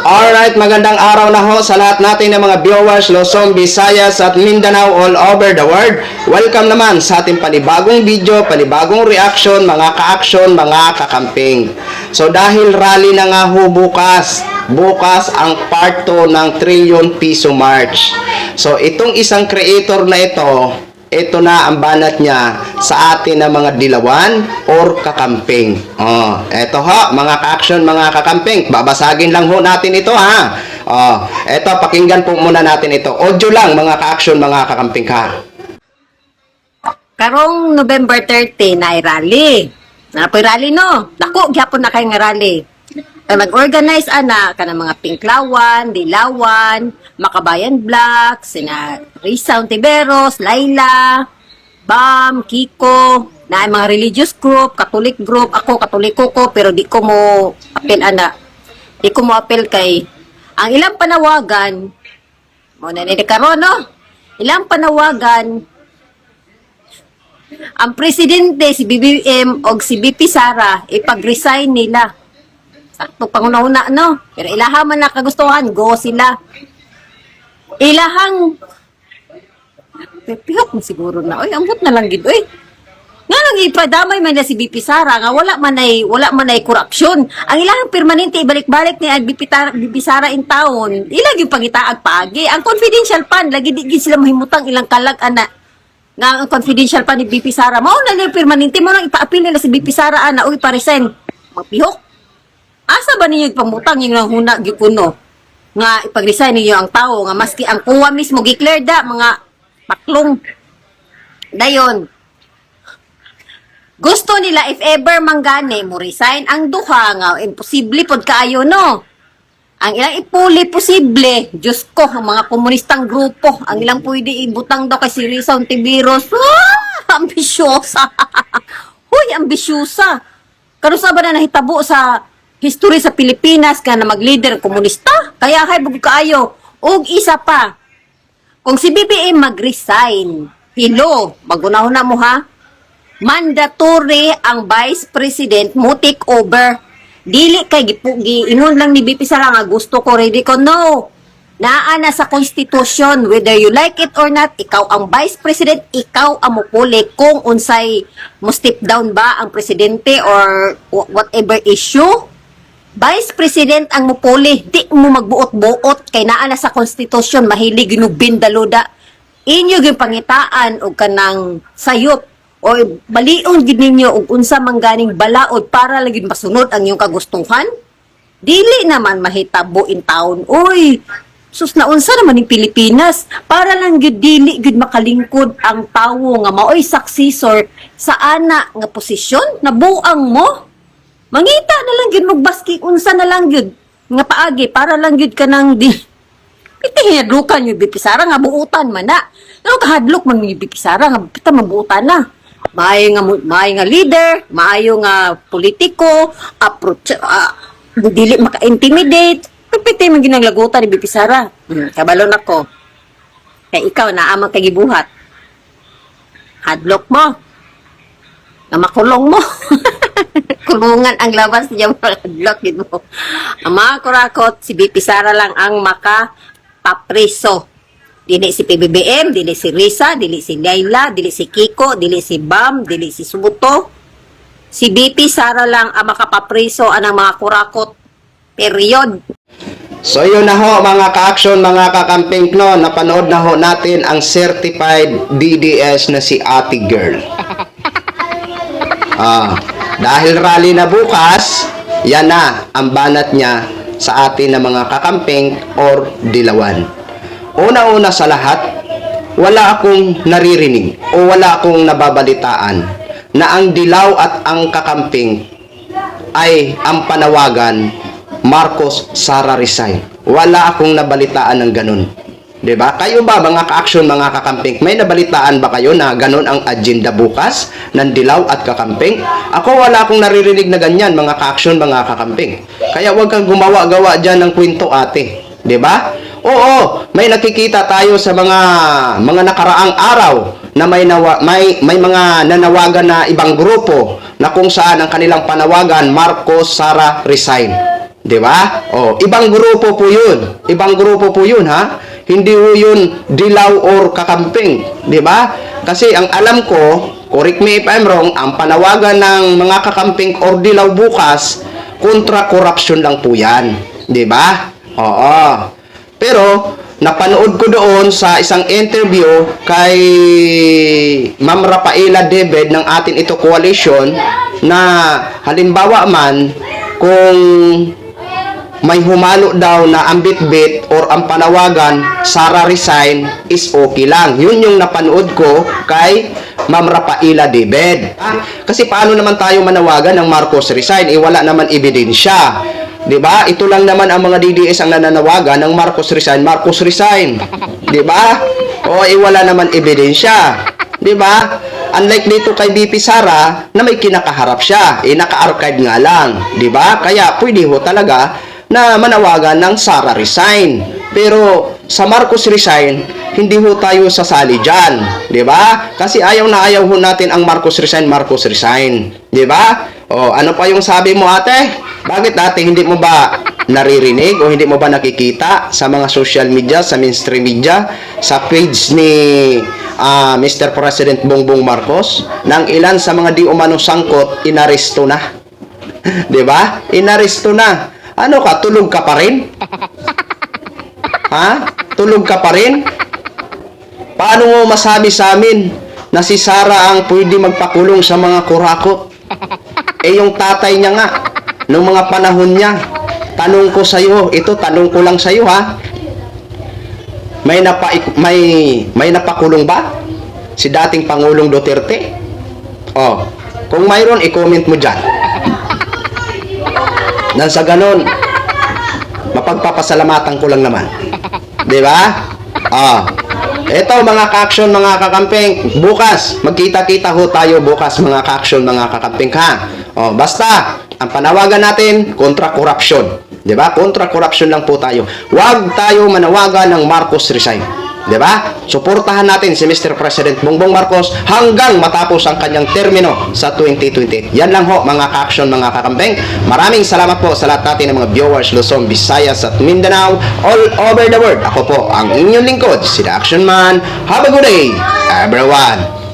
Alright, magandang araw na ho sa lahat natin ng mga viewers, Luzon, Visayas at Mindanao all over the world. Welcome naman sa ating panibagong video, panibagong reaction, mga ka-action, mga kakamping. So dahil rally na nga ho bukas ang part 2 ng Trillion Piso March. So itong isang creator na ito na ang banat niya sa atin na mga dilawan or kakamping. Eto ho, mga ka-action, mga kakamping. Babasagin lang ho natin ito ha. Eto, pakinggan po muna natin ito. Audio lang, mga ka-action, mga kakamping ka. Karong November 30 na ay rally. Napoy rally no. Dako gyapon na kay nga rally. Ay mag-organize ana kanang mga Pinklawan, Dilawan, Makabayan Black, sina Risa Ontiveros, Laila, Bam, Kiko, na mga religious group, Catholic group. Ako Katoliko ko pero di ko mo apel ana. Di ko mo apel kay ang ilang panawagan mo na ni karon no. Ilang panawagan ang presidente si BBM o si BP Sara ipag-resign nila. Sakto panguna-una, no? Pero ilaha man na kagustuhan, go sila. Ilahang, pihok mo siguro na, oy, ambot na lang gid, oy. Nga nang ipadamay man na si BP Sara, nga wala man ay korupsyon. Ang ilahang permanente, ibalik-balik ni BP Sara in town, ilag yung pangitaag paagi. Ang confidential fund, lagi di sila mahimutang ilang kalag, ana. Nga ang confidential fund ni BP Sara, mauna nila permanente, mo nang ipaapil nila si BP Sara, ana, uy, parisen. Magpihok. Asa ba ninyo pamutang yung huna gikuno nga ipag-resign ninyo ang tao nga maski ang kuwa mismo declare da mga paklong dayon gusto nila if ever manggane mo resign ang duha nga imposible pod kaayo no ang ilang ipuli posible Diyos ko ang mga komunistang grupo ang ilang pwede ibutang daw kay si Risa Ontiveros ambisyosa huy ambisyosa kanusa ba na nahitabo sa history sa Pilipinas ka na mag-leader komunista. Kaya kay bug kaayo. Og isa pa. Kung si BBM mag-resign, hello, magunahon na mo ha. Mandatory ang Vice President mo take over. Dili kay ingon lang ni BP Sara nga gusto ko ready ko. No. Naa na sa Constitution, whether you like it or not, ikaw ang Vice President, ikaw ang mupuli kung unsay mo step down ba ang presidente or whatever issue. Vice President ang mupuli, di mo magbuot-buot kay naa na sa Constitution mahilig ginubin daluda. Inyo gyud pangitaan og kanang sayop o balion gid ninyo og unsa man ganing balaod para lagi masunod ang iyong kagustuhan. Dili naman mahitabo in town. Uy, sus na unsa naman ning Pilipinas para lang gyud dili gyud makalingkod ang tawo nga maoy successor sa ana nga posisyon nabuang mo. Mangita na lang yun, magbaski, unsa na lang yun. Nga paagi, para lang yun ka nang di. Piti hinadlukan yung BP Sara, nga buutan man na. Ano kahadlok man yung BP Sara, nga pita mabuutan na. Maayo nga leader, maayo nga politiko, approach, dili maka-intimidate. Piti man ginaglagutan ni BP Sara. Kabalon ako. Kaya ikaw, naamang kagibuhat. Hadlok mo. Na makulong mo. Kulungan ang labas niya mga din mo. Ang mga kurakot, si BP Sara lang ang makapapreso. Dili si PBBM, dili si Risa, dili si Laila, dili si Kiko, dili si Bam, dili si Subuto. Si BP Sara lang ang makapapreso anang mga kurakot. Period. So yun na ho mga ka-action, mga kakamping no, napanood na ho natin ang certified DDS na si Ate Girl. Dahil rally na bukas, yan na ang banat niya sa atin na mga kakamping or dilawan. Una-una sa lahat, wala akong naririnig o wala akong nababalitaan na ang dilaw at ang kakamping ay ang panawagan Marcos Sara resign. Wala akong nabalitaan ng ganun. Diba? Kayo ba mga ka-action, mga kakamping, may nabalitaan ba kayo na ganun ang agenda bukas ng dilaw at kakamping? Ako wala akong naririnig na ganyan mga ka-action, mga kakamping. Kaya huwag kang gumawa-gawa dyan ng kwento ate. Diba? Oo, may nakikita tayo sa mga nakaraang araw na may mga nanawagan na ibang grupo na kung saan ang kanilang panawagan Marcos Sara resign. 'Di ba? Oh, ibang grupo po 'yun. Ibang grupo po 'yun, ha? Hindi po 'yun dilaw or kakamping, 'di ba? Kasi ang alam ko, correct me if I'm wrong, ang panawagan ng mga kakamping or dilaw bukas, kontra corruption lang po 'yan, 'di ba? Oo. Pero napanood ko doon sa isang interview kay Ma'am Rafaela David ng Atin Ito Coalition na halimbawa man kung may humalo daw na ang bitbit or ang panawagan Sara resign is okay lang. Yun yung napanood ko kay Ma'am Rafaela David. Kasi paano naman tayo manawagan ng Marcos resign? Wala naman ebidensya. 'Di ba? Ito lang naman ang mga DDS ang nananawagan ng Marcos resign, Marcos resign. 'Di ba? O wala naman ebidensya. 'Di ba? Unlike dito kay BP Sara na may kinakaharap siya, naka-archive nga lang, 'di ba? Kaya pwede ho talaga na manawagan ng Sara resign. Pero sa Marcos resign, hindi ho tayo sasali dyan. 'Di ba? Kasi ayaw na ayaw ho natin ang Marcos resign, Marcos resign. 'Di ba? O, ano pa yung sabi mo, ate? Bakit ate, hindi mo ba naririnig o hindi mo ba nakikita sa mga social media, sa mainstream media, sa page ni Mr. President Bongbong Marcos, nang ilan sa mga di umano sangkot, inaresto na. 'Di ba? Inaresto na. Ano ka, tulog ka pa rin? Ha? Tulog ka pa rin? Paano mo masabi sa amin na si Sara ang pwede magpakulong sa mga kurakot? Yung tatay niya nga, nung mga panahon niya, tanong ko sa'yo, ito, tanong ko lang sa'yo, ha? May napakulong ba? Si dating Pangulong Duterte? Oh, kung mayroon, i-comment mo dyan. Nang sa ganon, mapagpapasalamatan ko lang naman. 'Di ba? Eto mga ka-action, mga kakamping, bukas, magkita-kita ho tayo bukas mga ka-action, mga kakamping, ha? Basta, ang panawagan natin, kontra corruption. 'Di ba? Kontra corruption lang po tayo. Huwag tayo manawagan ng Marcos resign. 'Di ba? Suportahan natin si Mr. President Bongbong Marcos hanggang matapos ang kanyang termino sa 2020. Yan lang ho mga ka-action, mga kakambeng. Maraming salamat po sa lahat natin ng mga viewers Luzon, Visayas at Mindanao all over the world. Ako po ang inyong lingkod, si The Action Man. Have a good day, everyone.